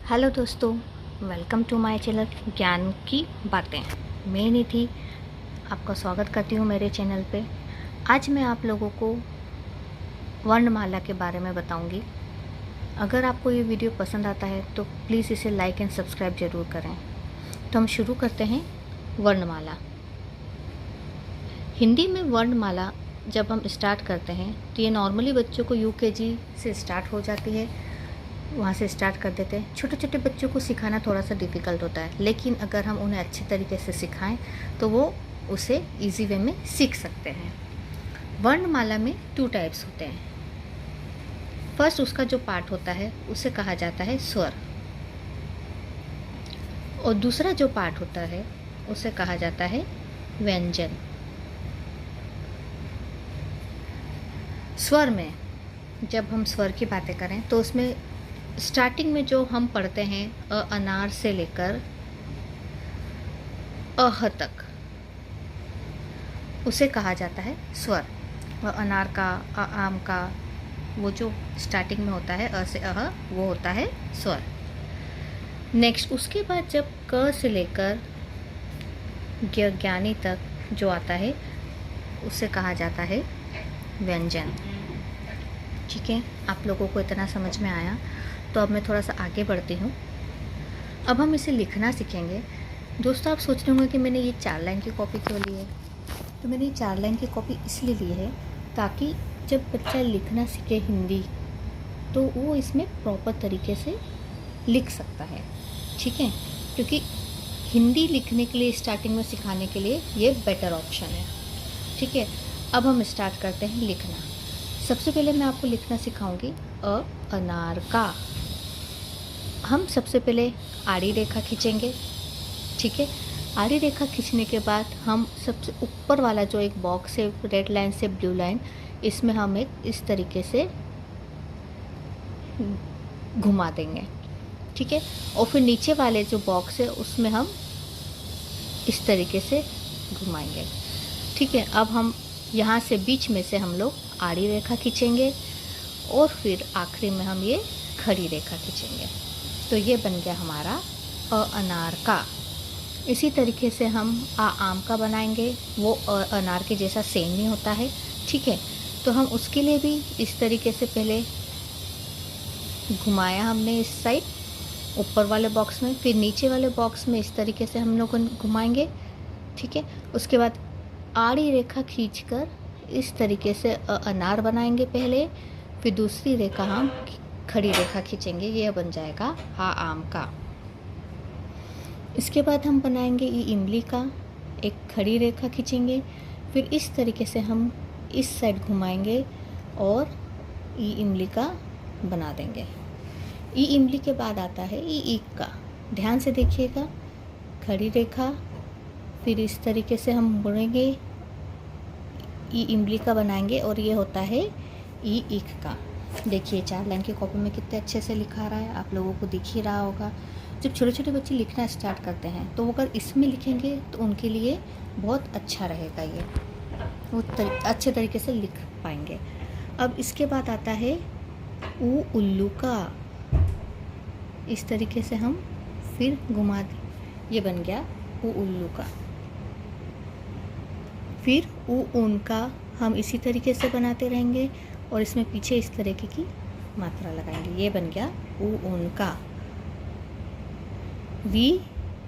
Hello दोस्तों, welcome to my channel ज्ञान की बातें। मैं निधि आपका स्वागत करती हूँ मेरे चैनल पे। आज मैं आप लोगों को वर्णमाला के बारे में बताऊँगी। अगर आपको ये वीडियो पसंद आता है तो प्लीज़ इसे लाइक एंड सब्सक्राइब ज़रूर करें। तो हम शुरू करते हैं वर्णमाला। हिंदी में वर्णमाला जब हम स्टार्ट करते हैं तो ये नॉर्मली बच्चों को यूकेजी से स्टार्ट हो जाती है, वहाँ से स्टार्ट कर देते हैं। छोटे छोटे बच्चों को सिखाना थोड़ा सा डिफ़िकल्ट होता है, लेकिन अगर हम उन्हें अच्छे तरीके से सिखाएं तो वो उसे इजी वे में सीख सकते हैं। वर्णमाला में 2 टाइप्स होते हैं। फर्स्ट, उसका जो पार्ट होता है उसे कहा जाता है स्वर, और दूसरा जो पार्ट होता है उसे कहा जाता है व्यंजन। स्वर में जब हम स्वर की बातें करें तो उसमें स्टार्टिंग में जो हम पढ़ते हैं अनार से लेकर अह तक, उसे कहा जाता है स्वर। अनार का, आम का, वो जो स्टार्टिंग में होता है अ से अह, वो होता है स्वर। नेक्स्ट, उसके बाद जब क से लेकर ज्ञानी तक जो आता है उसे कहा जाता है व्यंजन। ठीक है, आप लोगों को इतना समझ में आया? तो अब मैं थोड़ा सा आगे बढ़ती हूँ। अब हम इसे लिखना सीखेंगे। दोस्तों, आप सोच रहे होंगे कि मैंने ये 4 लाइन की कॉपी क्यों ली है। तो मैंने ये 4 लाइन की कॉपी इसलिए ली है ताकि जब बच्चा लिखना सीखे हिंदी तो वो इसमें प्रॉपर तरीके से लिख सकता है। ठीक है, क्योंकि हिंदी लिखने के लिए स्टार्टिंग में सिखाने के लिए ये बेटर ऑप्शन है। ठीक है, अब हम स्टार्ट करते हैं लिखना। सबसे पहले मैं आपको लिखना सिखाऊंगी अनार का। हम सबसे पहले आड़ी रेखा खींचेंगे। ठीक है, आड़ी रेखा खींचने के बाद हम सबसे ऊपर वाला जो एक बॉक्स है रेड लाइन से ब्लू लाइन, इसमें हम एक इस तरीके से घुमा देंगे। ठीक है, और फिर नीचे वाले जो बॉक्स है उसमें हम इस तरीके से घुमाएंगे। ठीक है, अब हम यहाँ से बीच में से हम लोग आड़ी रेखा खींचेंगे और फिर आखिरी में हम ये खड़ी रेखा खींचेंगे। तो ये बन गया हमारा अनार का। इसी तरीके से हम आम का बनाएंगे। वो अनार के जैसा सेम नहीं होता है। ठीक है, तो हम उसके लिए भी इस तरीके से पहले घुमाया हमने इस साइड ऊपर वाले बॉक्स में, फिर नीचे वाले बॉक्स में इस तरीके से हम लोग घुमाएंगे। ठीक है, उसके बाद आड़ी रेखा खींचकर इस तरीके से अनार बनाएंगे पहले, फिर दूसरी रेखा हम खड़ी रेखा खींचेंगे, ये बन जाएगा आम का। इसके बाद हम बनाएंगे इमली का, एक खड़ी रेखा खींचेंगे, फिर इस तरीके से हम इस साइड घुमाएंगे और इमली का बना देंगे। इमली के बाद आता है ईख का। ध्यान से देखिएगा, खड़ी रेखा, फिर इस तरीके से हम मुड़ेंगे, इमली का बनाएंगे और ये होता है ईख का। देखिए 4 लाइन की कॉपी में कितने अच्छे से लिखा रहा है, आप लोगों को दिख ही रहा होगा। जब छोटे छोटे बच्चे लिखना स्टार्ट करते हैं तो अगर इसमें लिखेंगे तो उनके लिए बहुत अच्छा रहेगा, ये वो अच्छे तरीके से लिख पाएंगे। अब इसके बाद आता है उल्लू का। इस तरीके से हम फिर घुमा दें, ये बन गया उल्लू का। फिर ऊन का हम इसी तरीके से बनाते रहेंगे और इसमें पीछे इस तरीके की मात्रा लगाएंगे, ये बन गया ऊन का।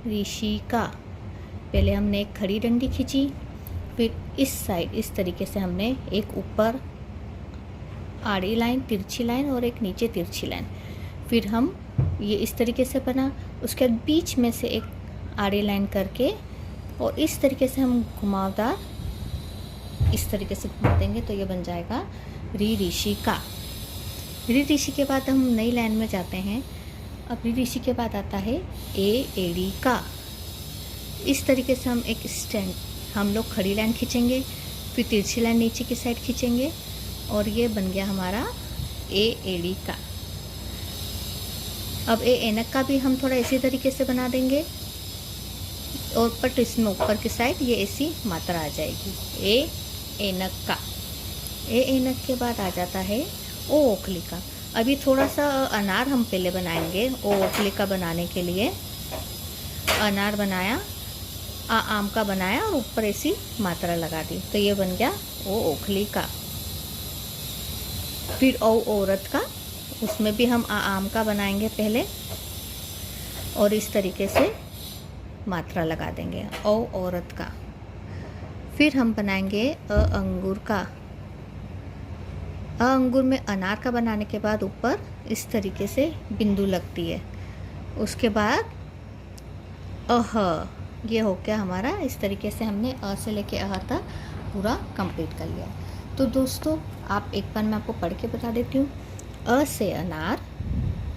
ऋषि का। पहले हमने एक खड़ी डंडी खींची, फिर इस साइड इस तरीके से हमने एक ऊपर आड़ी लाइन, तिरछी लाइन और एक नीचे तिरछी लाइन, फिर हम ये इस तरीके से बना। उसके बाद बीच में से एक आड़ी लाइन करके और इस तरीके से हम घुमावदार इस तरीके से घुमा देंगे, तो ये बन जाएगा ऋषि का। ऋषि के बाद हम नई लाइन में जाते हैं। अब ऋषि के बाद आता है एड़ी का। इस तरीके से हम एक स्टैंड, हम लोग खड़ी लाइन खींचेंगे, फिर तिरछी लाइन नीचे की साइड खींचेंगे और ये बन गया हमारा एड़ी का। अब ऐनक का भी हम थोड़ा इसी तरीके से बना देंगे और बट इसमें ऊपर की साइड ये ऐसी मात्रा आ जाएगी ऐनक का। ऐनक के बाद आ जाता है ओखली का। अभी थोड़ा सा अनार हम पहले बनाएंगे ओखली का बनाने के लिए। अनार बनाया, आम का बनाया और ऊपर ऐसी मात्रा लगा दी, तो ये बन गया ओ ओखली का। फिर ओ औरत का, उसमें भी हम आम का बनाएंगे पहले और इस तरीके से मात्रा लगा देंगे ओ औरत का। फिर हम बनाएंगे अंगूर का। अंगूर में अनार का बनाने के बाद ऊपर इस तरीके से बिंदु लगती है। उसके बाद ये हो गया हमारा। इस तरीके से हमने अ से लेके अ तक पूरा कंप्लीट कर लिया। तो दोस्तों आप एक बार मैं आपको पढ़ के बता देती हूँ। अ से अनार,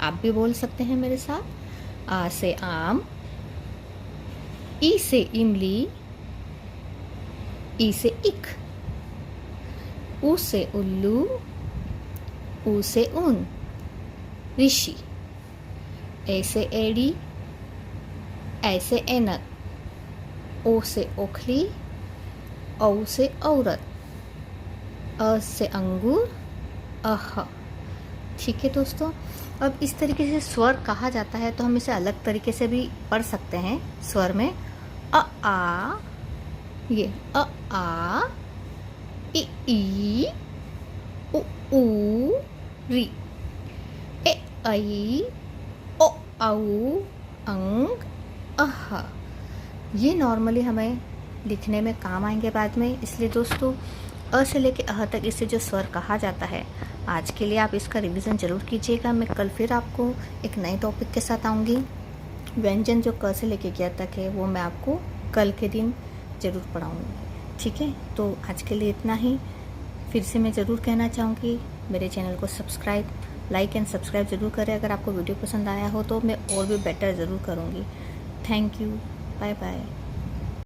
आप भी बोल सकते हैं मेरे साथ। आ से आम, ई से इमली, ई से इक, उ से उल्लू, ऊ से ऊन, ऋषि, ए से एड़ी, ऐसे ऐनक, ओ से ओखली, औ से औरत, अ से अंगूर, अह। ठीक है दोस्तों, अब इस तरीके से स्वर कहा जाता है तो हम इसे अलग तरीके से भी पढ़ सकते हैं। स्वर में आ, ये आ, ई, उ, री, ए, ऐ, ओ, औ, अंग, अह। ये नॉर्मली हमें लिखने में काम आएंगे बाद में, इसलिए दोस्तों अ से लेके अह तक इसे जो स्वर कहा जाता है, आज के लिए आप इसका रिवीजन ज़रूर कीजिएगा। मैं कल फिर आपको एक नए टॉपिक के साथ आऊँगी। व्यंजन जो क से लेके ग तक है वो मैं आपको कल के दिन ज़रूर पढ़ाऊँगी। ठीक है, तो आज के लिए इतना ही। फिर से मैं ज़रूर कहना चाहूँगी, मेरे चैनल को सब्सक्राइब, लाइक एंड सब्सक्राइब ज़रूर करें। अगर आपको वीडियो पसंद आया हो तो मैं और भी बेटर ज़रूर करूँगी। Thank you, bye bye.